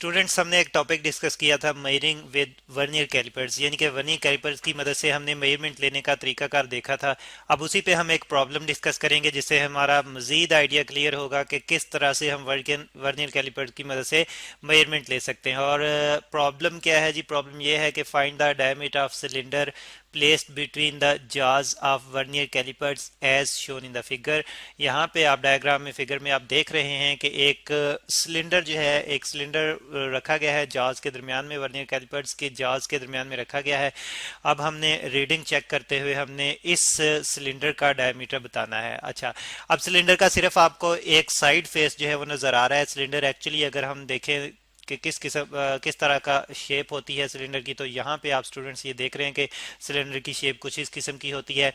Students हमने एक topic discuss किया था मेजरिंग विद वर्नियर कैलिपर्स, यानी कि वर्नियर कैलिपर्स की मदद से हमने मेजरमेंट लेने का तरीकाकार देखा था। अब उसी पे हम एक प्रॉब्लम डिस्कस करेंगे जिससे हमारा मजीद आइडिया क्लियर होगा कि किस तरह से हम वर्नियर कैलिपर्स की मदद से मेजरमेंट ले सकते हैं। और प्रॉब्लम क्या है जी? प्रॉब्लम ये है कि find the diameter of cylinder placed between the jaws of vernier calipers as shown in the figure। यहाँ पे आप डायग्राम में फिगर में आप देख रहे हैं कि एक सिलेंडर जो है, एक सिलेंडर रखा गया है जाज के दरमियान में, वर्नियर कैलिपर्स के जाज के दरमियान में रखा गया है। अब हमने रीडिंग चेक करते हुए हमने इस सिलेंडर का डायमीटर बताना है। अच्छा, अब सिलेंडर का सिर्फ आपको एक साइड फेस जो है वो नज़र आ रहा है। सिलेंडर एक्चुअली अगर हम देखें कि किस तरह का शेप होती है सिलेंडर की, तो यहाँ पे आप स्टूडेंट्स ये देख रहे हैं कि सिलेंडर की शेप कुछ इस किस्म की होती है।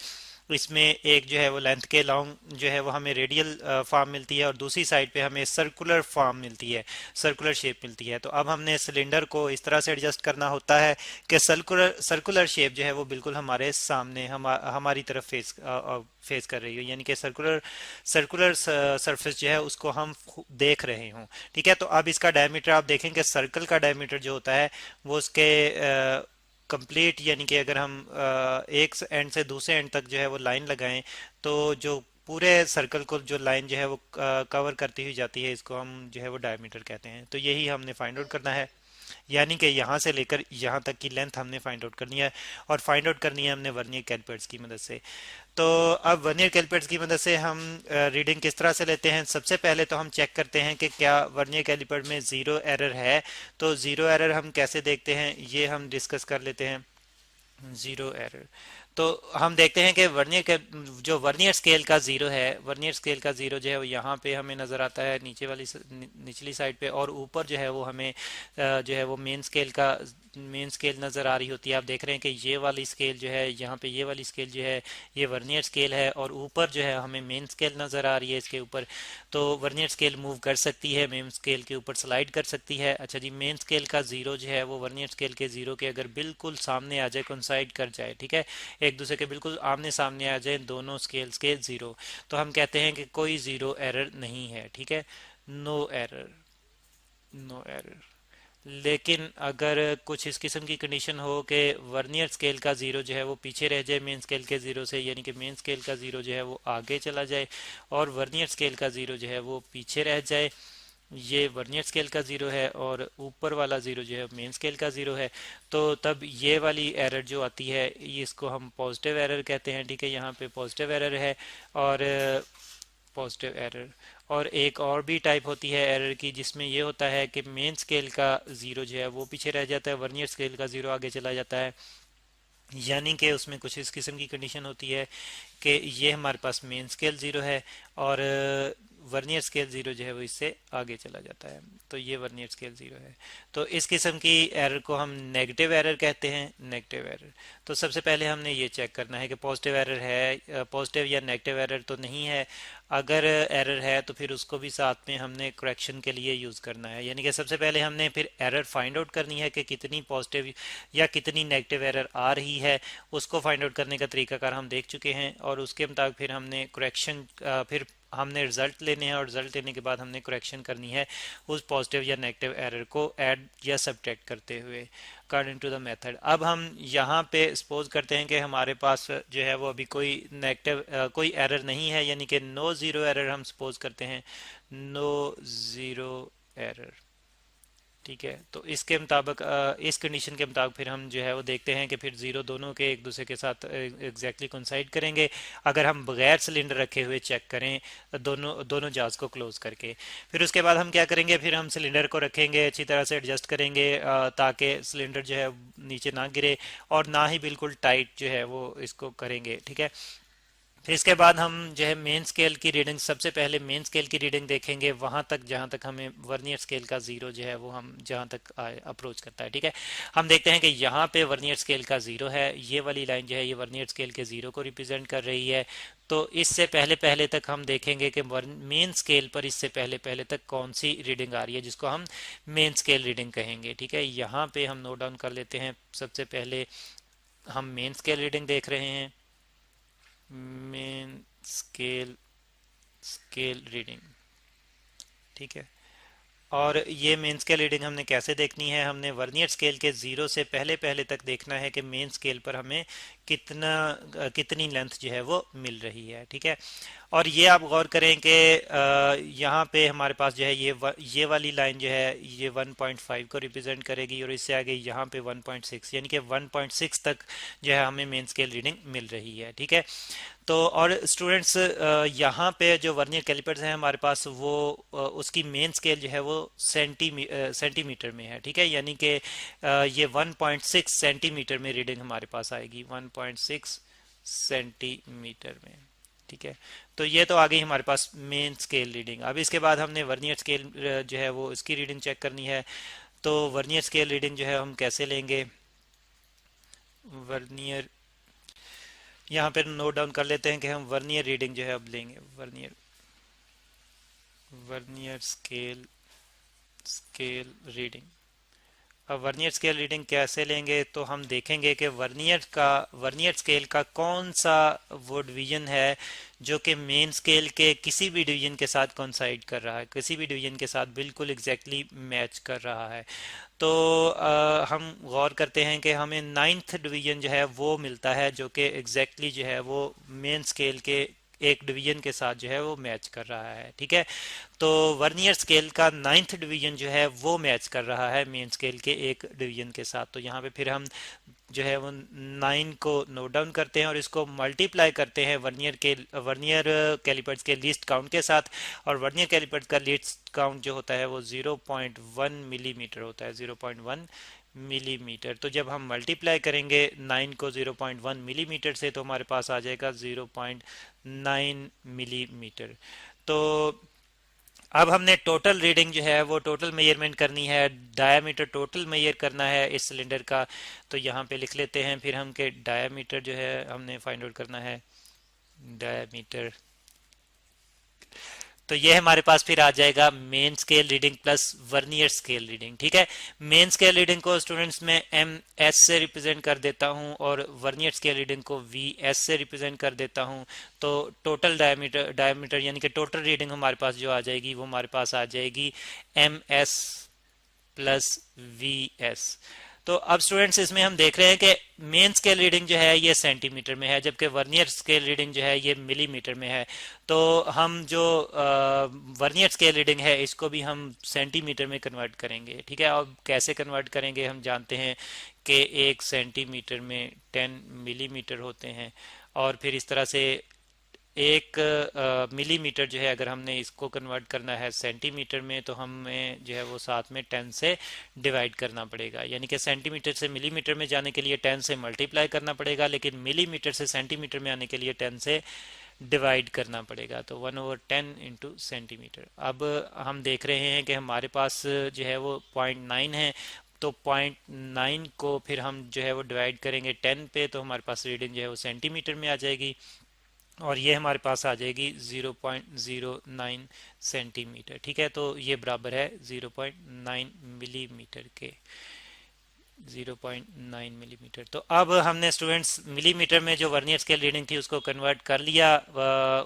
इसमें एक जो है वो लेंथ के लॉन्ग जो है वो हमें रेडियल फॉर्म मिलती है और दूसरी साइड पे हमें सर्कुलर फॉर्म मिलती है, सर्कुलर शेप मिलती है। तो अब हमने सिलेंडर को इस तरह से एडजस्ट करना होता है कि सर्कुलर सर्कुलर शेप जो है वो बिल्कुल हमारे सामने हमारी तरफ फेस कर रही हो, यानी कि सर्कुलर सर्कुलर सरफेस जो है उसको हम देख रहे हों। ठीक है, तो अब इसका डायमीटर आप देखेंगे, सर्कल का डायमीटर जो होता है वो उसके कंप्लीट, यानी कि अगर हम एक एंड से दूसरे एंड तक जो है वो लाइन लगाएं तो जो पूरे सर्कल को जो लाइन जो है वो कवर करती हुई जाती है, इसको हम जो है वो डायमीटर कहते हैं। तो यही हमने फाइंड आउट करना है, यानी कि यहाँ से लेकर यहाँ तक की लेंथ हमने फाइंड आउट करनी है। और फाइंड आउट करनी है हमने वर्नियर कैलिपर्स की मदद से। तो अब वर्नियर कैलिपर्स की मदद से हम रीडिंग किस तरह से लेते हैं? सबसे पहले तो हम चेक करते हैं कि क्या वर्नियर कैलिपर में ज़ीरो एरर है। तो ज़ीरो एरर हम कैसे देखते हैं ये हम डिस्कस कर लेते हैं। ज़ीरो एरर, तो हम देखते हैं कि वर्नियर के जो वर्नियर स्केल का ज़ीरो है, वर्नियर स्केल का ज़ीरो जो है वो यहाँ पे हमें नज़र आता है नीचे वाली निचली साइड पे, और ऊपर जो है वो हमें जो है वो मेन स्केल का मेन स्केल नज़र आ रही होती है। आप देख रहे हैं कि ये वाली स्केल जो है यहाँ पे, ये वाली स्केल जो है ये वर्नियर स्केल है, और ऊपर जो है हमें मेन स्केल नज़र आ रही है इसके ऊपर। तो वर्नियर स्केल मूव कर सकती है, मेन स्केल के ऊपर स्लाइड कर सकती है। अच्छा जी, मेन स्केल का ज़ीरो जो है वो वर्नियर स्केल के ज़ीरो के अगर बिल्कुल सामने आ जाए, कोइंसाइड कर जाए, ठीक है, एक दूसरे के बिल्कुल आमने सामने आ जाए दोनों स्केल्स के ज़ीरो, तो हम कहते हैं कि कोई ज़ीरो एरर नहीं है। ठीक है, नो एरर, नो एरर। लेकिन अगर कुछ इस किस्म की कंडीशन हो कि वर्नियर स्केल का ज़ीरो जो है वो पीछे रह जाए मेन स्केल के ज़ीरो से, यानी कि मेन स्केल का ज़ीरो जो है वो आगे चला जाए और वर्नियर स्केल का ज़ीरो जो है वो पीछे रह जाए, ये वर्नियर स्केल का ज़ीरो है और ऊपर वाला ज़ीरो जो है मेन स्केल का ज़ीरो है, तो तब ये वाली एरर जो आती है ये इसको हम पॉजिटिव एरर कहते हैं। ठीक है, यहाँ पे पॉजिटिव एरर है। और पॉजिटिव एरर, और एक और भी टाइप होती है एरर की जिसमें ये होता है कि मेन स्केल का ज़ीरो जो है वो पीछे रह जाता है, वर्नियर स्केल का ज़ीरो आगे चला जाता है। यानी कि उसमें कुछ इस किस्म की कंडीशन होती है कि ये हमारे पास मेन स्केल ज़ीरो है और वर्नियर स्केल ज़ीरो जो है वो इससे आगे चला जाता है, तो ये वर्नियर स्केल ज़ीरो है। तो इस किस्म की एरर को हम नेगेटिव एरर कहते हैं, नेगेटिव एरर। तो सबसे पहले हमने ये चेक करना है कि पॉजिटिव एरर है, पॉजिटिव या नेगेटिव एरर तो नहीं है। अगर एरर है तो फिर उसको भी साथ में हमने करेक्शन के लिए यूज़ करना है, यानी कि सबसे पहले हमने फिर एरर फाइंड आउट करनी है कि कितनी पॉजिटिव या कितनी नेगेटिव एरर आ रही है। उसको फाइंड आउट करने का तरीकाकार हम देख चुके हैं और उसके मुताबिक फिर हमने करेक्शन, फिर हमने रिजल्ट लेने हैं और रिजल्ट लेने के बाद हमने करेक्शन करनी है उस पॉजिटिव या नेगेटिव एरर को ऐड या सब्ट्रैक्ट करते हुए अकॉर्डिंग टू द मेथड। अब हम यहाँ पे सपोज करते हैं कि हमारे पास जो है वो अभी कोई नेगेटिव कोई एरर नहीं है, यानी कि नो ज़ीरो एरर हम सपोज करते हैं, नो ज़ीरो एरर। ठीक है, तो इसके मुताबिक इस कंडीशन के मुताबिक फिर हम जो है वो देखते हैं कि फिर ज़ीरो दोनों के एक दूसरे के साथ एग्जैक्टली कोइंसाइड करेंगे। अगर हम बगैर सिलेंडर रखे हुए चेक करें दोनों दोनों जार्स को क्लोज करके, फिर उसके बाद हम क्या करेंगे, फिर हम सिलेंडर को रखेंगे, अच्छी तरह से एडजस्ट करेंगे ताकि सिलेंडर जो है नीचे ना गिरे और ना ही बिल्कुल टाइट जो है वो इसको करेंगे। ठीक है, फिर इसके बाद हम जो है मेन स्केल की रीडिंग, सबसे पहले मेन स्केल की रीडिंग देखेंगे वहां तक जहां तक हमें वर्नियर स्केल का ज़ीरो जो है वो हम जहां तक अप्रोच करता है। ठीक है, हम देखते हैं कि यहाँ पे वर्नियर स्केल का ज़ीरो है, ये वाली लाइन जो है ये वर्नियर स्केल के ज़ीरो को रिप्रेजेंट कर रही है। तो इससे पहले पहले तक हम देखेंगे कि मेन स्केल पर इससे पहले पहले तक कौन सी रीडिंग आ रही है जिसको हम मेन स्केल रीडिंग कहेंगे। ठीक है, यहाँ पे हम नोट डाउन कर लेते हैं। सबसे पहले हम मेन स्केल रीडिंग देख रहे हैं, मेन स्केल स्केल रीडिंग। ठीक है, और ये मेन स्केल रीडिंग हमने कैसे देखनी है, हमने वर्नियर स्केल के जीरो से पहले पहले तक देखना है कि मेन स्केल पर हमें कितनी लेंथ जो है वो मिल रही है, ठीक है। और ये आप गौर करें कि यहाँ पे हमारे पास जो है ये वाली लाइन जो है ये 1.5 को रिप्रेजेंट करेगी, और इससे आगे यहाँ पे 1.6, यानी कि 1.6 तक जो है हमें मेन स्केल रीडिंग मिल रही है, ठीक है। तो और स्टूडेंट्स यहाँ पे जो वर्नियर कैलिपर्स हैं हमारे पास वो उसकी मेन स्केल जो है वो सेंटीमीटर में है, ठीक है। यानी कि ये 1.6 सेंटीमीटर में रीडिंग हमारे पास आएगी, 1.6 सेंटीमीटर में, ठीक है। तो ये तो आ गई हमारे पास मेन स्केल रीडिंग। अब इसके बाद हमने वर्नियर स्केल जो है वो इसकी रीडिंग चेक करनी है। तो वर्नियर स्केल रीडिंग जो है हम कैसे लेंगे, वर्नियर यहाँ पे नोट डाउन कर लेते हैं कि हम वर्नियर रीडिंग जो है अब लेंगे, vernier vernier scale scale reading. अब वर्नियर स्केल रीडिंग कैसे लेंगे, तो हम देखेंगे कि वर्नियर स्केल का कौन सा वो डिवीजन है जो कि मेन स्केल के किसी भी डिवीजन के साथ कोइंसाइड कर रहा है, किसी भी डिवीजन के साथ बिल्कुल एग्जैक्टली मैच कर रहा है। तो हम गौर करते हैं कि हमें नाइन्थ डिवीजन जो है वो मिलता है जो कि एग्जैक्टली जो है वो मेन स्केल के एक डिवीजन के साथ जो है वो मैच कर रहा है, ठीक है। तो वर्नियर स्केल का नाइन्थ डिवीजन जो है वो मैच कर रहा है मेन स्केल के एक डिवीजन के साथ। तो यहाँ पे फिर हम जो है वो 9 को नोट डाउन करते हैं और इसको मल्टीप्लाई करते हैं वर्नियर कैलिपर्स के लीस्ट काउंट के साथ। और वर्नियर कैलिपर्स का लीस्ट काउंट जो होता है वो 0.1 मिलीमीटर होता है, 0.1 मिलीमीटर। तो जब हम मल्टीप्लाई करेंगे 9 को 0.1 मिलीमीटर से तो हमारे पास आ जाएगा 0.9 मिलीमीटर। तो अब हमने टोटल रीडिंग जो है वो टोटल मेजरमेंट करनी है, डायामीटर टोटल मेजर करना है इस सिलेंडर का। तो यहाँ पे लिख लेते हैं फिर हम के डायामीटर जो है हमने फाइंड आउट करना है, डायामीटर। तो ये हमारे पास फिर आ जाएगा main scale reading plus vernier scale reading, ठीक है। मेन स्केल रीडिंग को स्टूडेंट्स मैं एम एस से रिप्रेजेंट कर देता हूं और वर्नियर स्केल रीडिंग को वी एस से रिप्रेजेंट कर देता हूं। तो टोटल डायमीटर यानी कि टोटल रीडिंग हमारे पास जो आ जाएगी वो हमारे पास आ जाएगी M S plus V S. तो अब स्टूडेंट्स इसमें हम देख रहे हैं कि मेन स्केल रीडिंग जो है ये सेंटीमीटर में है जबकि वर्नियर स्केल रीडिंग जो है ये मिलीमीटर में है। तो हम जो वर्नियर स्केल रीडिंग है इसको भी हम सेंटीमीटर में कन्वर्ट करेंगे, ठीक है। अब कैसे कन्वर्ट करेंगे, हम जानते हैं कि 1 सेंटीमीटर में 10 मिलीमीटर होते हैं। और फिर इस तरह से 1 मिलीमीटर जो है अगर हमने इसको कन्वर्ट करना है सेंटीमीटर में तो हमें जो है वो साथ में 10 से डिवाइड करना पड़ेगा। यानी कि सेंटीमीटर से मिलीमीटर में जाने के लिए 10 से मल्टीप्लाई करना पड़ेगा, लेकिन मिलीमीटर से सेंटीमीटर में आने के लिए 10 से डिवाइड करना पड़ेगा। तो 1/10 इंटू सेंटीमीटर। अब हम देख रहे हैं कि हमारे पास जो है वो 0.9 है। तो 0.9 को फिर हम जो है वो डिवाइड करेंगे 10 पे तो हमारे पास रीडिंग जो है वो सेंटीमीटर में आ जाएगी और ये हमारे पास आ जाएगी 0.09 सेंटीमीटर, ठीक है। तो ये बराबर है 0.9 मिलीमीटर के, 0.9 मिलीमीटर। तो अब हमने स्टूडेंट्स मिलीमीटर में जो वर्नियर स्केल रीडिंग थी उसको कन्वर्ट कर लिया,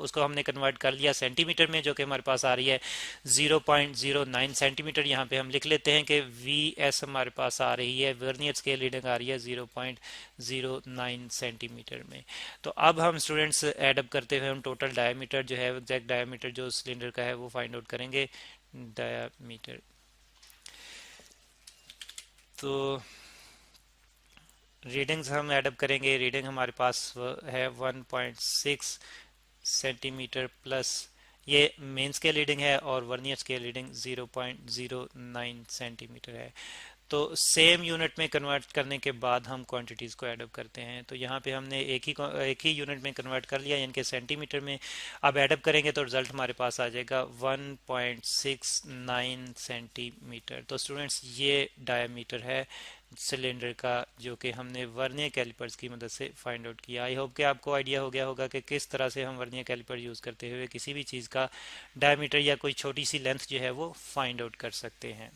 उसको हमने कन्वर्ट कर लिया सेंटीमीटर में जो कि हमारे पास आ रही है 0.09 सेंटीमीटर। यहाँ पे हम लिख लेते हैं कि वी एस हमारे पास आ रही है, वर्नियर स्केल रीडिंग आ रही है 0.09 सेंटीमीटर में। तो अब हम स्टूडेंट्स एडअप करते हुए हम टोटल डायमीटर जो है एग्जैक्ट डायमीटर जो सिलेंडर का है वो फाइंड आउट करेंगे, डायमीटर। तो रीडिंग्स हम ऐडअप करेंगे, रीडिंग हमारे पास है 1.6 सेंटीमीटर प्लस ये मेन स्केल रीडिंग है और वर्नियर स्केल रीडिंग 0.09 सेंटीमीटर है। तो सेम यूनिट में कन्वर्ट करने के बाद हम क्वांटिटीज़ को ऐडअप करते हैं। तो यहाँ पे हमने एक ही यूनिट में कन्वर्ट कर लिया यानी कि सेंटीमीटर में। अब ऐडअप करेंगे तो रिजल्ट हमारे पास आ जाएगा 1.69 सेंटीमीटर। तो स्टूडेंट्स ये डायमीटर है सिलेंडर का जो कि हमने वर्नियर कैलिपर्स की मदद से फाइंड आउट किया। आई होप कि आपको आइडिया हो गया होगा कि किस तरह से हम वर्नियर कैलिपर यूज़ करते हुए किसी भी चीज़ का डायमीटर या कोई छोटी सी लेंथ जो है वो फाइंड आउट कर सकते हैं।